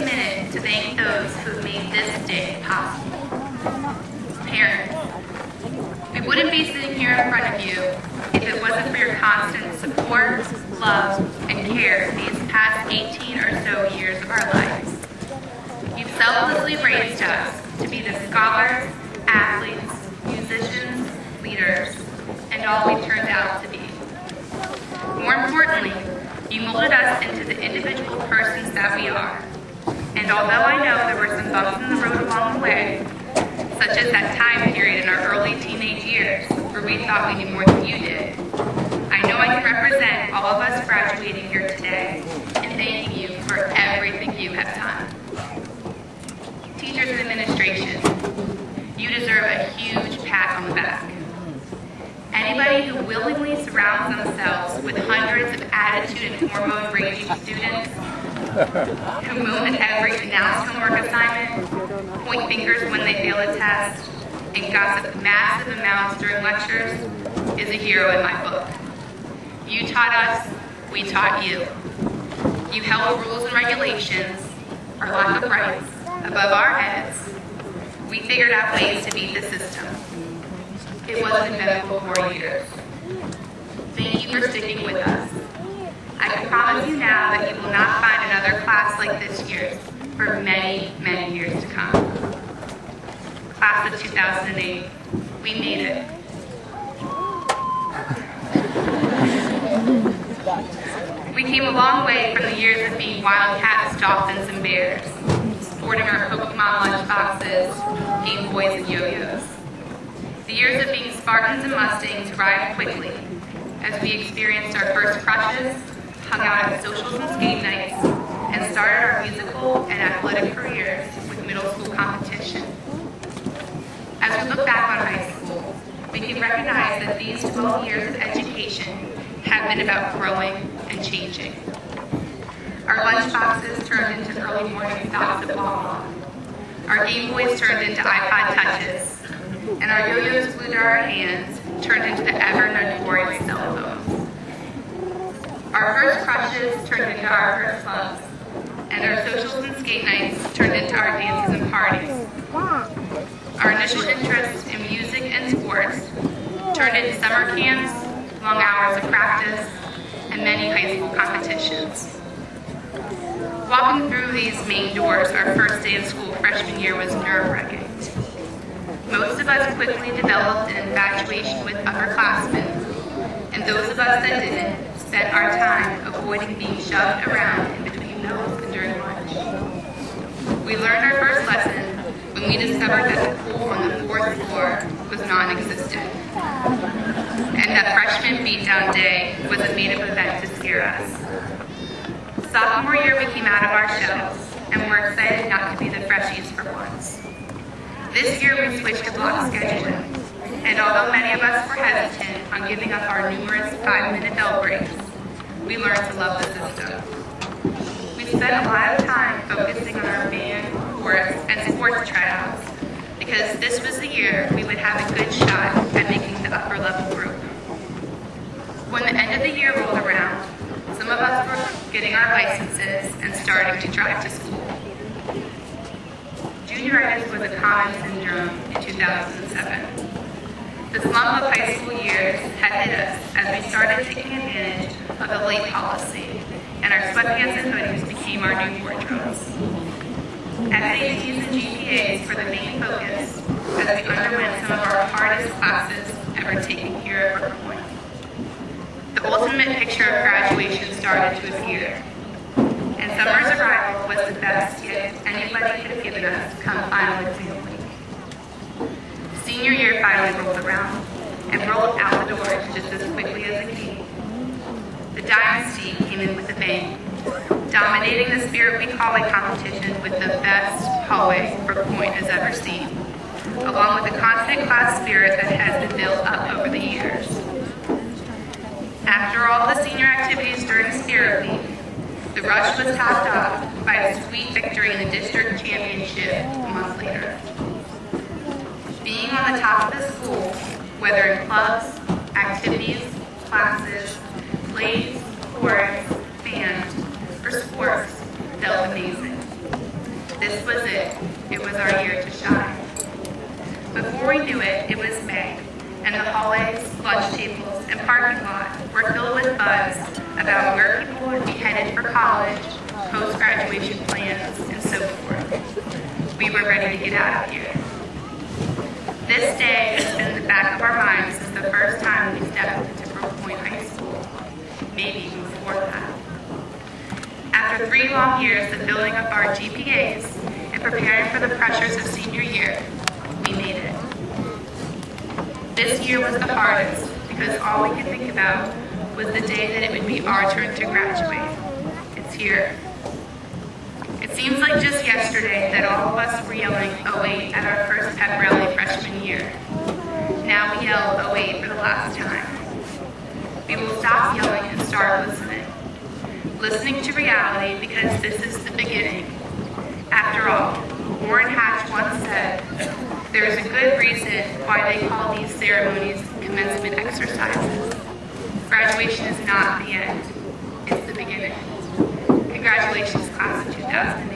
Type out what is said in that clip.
minute to thank those who made this day possible. Parents, we wouldn't be sitting here in front of you if it wasn't for your constant support, love, and care these past 18 or so years of our lives. You've selflessly raised us to be the scholars, athletes, musicians, leaders, and all we turned out to be. More importantly, you molded us into the individual persons that we are. And although I know there were some bumps in the road along the way, such as that time period in our early teenage years where we thought we knew more than you did, I know I can represent all of us graduating here today and thanking you for everything you have done. Teachers and administration, you deserve a huge pat on the back. Anybody who willingly surrounds themselves with hundreds of attitude and hormone-raging students who moan at every announced homework assignment, point fingers when they fail a test, and gossip massive amounts during lectures is a hero in my book. You taught us, we taught you. You held rules and regulations, our lack of rights, above our heads. We figured out ways to beat the system. It wasn't invented before years. Thank you for sticking with us. I can promise you now that you will not find another class like this year for many, many years to come. Class of 2008, we made it. We came a long way from the years of being wildcats, dolphins, and bears, sporting our Pokemon lunchboxes, Game Boys, and yo-yos. The years of being Spartans and Mustangs arrived quickly as we experienced our first crushes, hung out at socials and skate nights, and started our musical and athletic careers with middle school competition. As we look back on high school, we can recognize that these 12 years of education have been about growing and changing. Our lunchboxes turned into early morning stops at Walmart. Our Game Boys turned into iPod Touches, and our yo-yos glued to our hands turned into the ever-notorious cell phones. Our first crushes turned into our first loves, and our socials and skate nights turned into our dances and parties. Our initial interest in music and sports turned into summer camps, long hours of practice, and many high school competitions. Walking through these main doors our first day of school freshman year was nerve-wracking. Most of us quickly developed an infatuation with upperclassmen, and those of us that didn't spent our time avoiding being shoved around in between those and during lunch. We learned our first lesson when we discovered that the pool on the 4th floor was non-existent, and that freshman beatdown day was a made-up event to scare us. Sophomore year, we came out of our shells, and were excited not to be the freshies for once. This year, we switched to block scheduling, and although many of us were hesitant on giving up our numerous 5-minute bell breaks, we learned to love the system. We spent a lot of time focusing on our band, chorus, and sports tryouts, because this was the year we would have a good shot at making the upper level group. When the end of the year rolled around, some of us were getting our licenses and starting to drive to school. Junioritis was a common syndrome in 2007. The slump of high school years had hit us as we started taking advantage of the late policy, and our sweatpants and hoodies became our new wardrobes. SATs and GPAs were the main focus as we underwent some of our hardest classes ever taken here at Brooke Point. The ultimate picture of graduation started to appear, and summer's arrival was the best gift anybody could have given us come final exam week. Senior year finally rolled around and rolled out the doors just as quickly as it came. The dynasty came in with a bang, dominating the spirit we hallway competition with the best hallway Brooke Point has ever seen, along with the constant class spirit that has been built up over the years. After all the senior activities during Spirit Week, the rush was topped off by a sweet victory in the district championship a month later. Being on the top of the school, whether in clubs, activities, classes, plays, chorus, band, or sports, felt amazing. This was it. It was our year to shine. Before we knew it, it was May, and the hallways, lunch tables, and parking lot were filled with buzz about where people would be headed for college, post-graduation plans, and so forth. We were ready to get out of here. This day has been in the back of our minds since the first time we stepped into Brooke Point High School, maybe before that. After 3 long years of building up our GPAs and preparing for the pressures of senior year, we made it. This year was the hardest because all we could think about was the day that it would be our turn to graduate. It's here. It seems like just yesterday that all of us were yelling 08 at our first pep rally freshman year. Now we yell 08 for the last time. We will stop yelling and start listening. Listening to reality because this is the beginning. After all, Warren Hatch once said, there is a good reason why they call these ceremonies commencement exercises. Graduation is not the end, it's the beginning. Congratulations, class of 2008.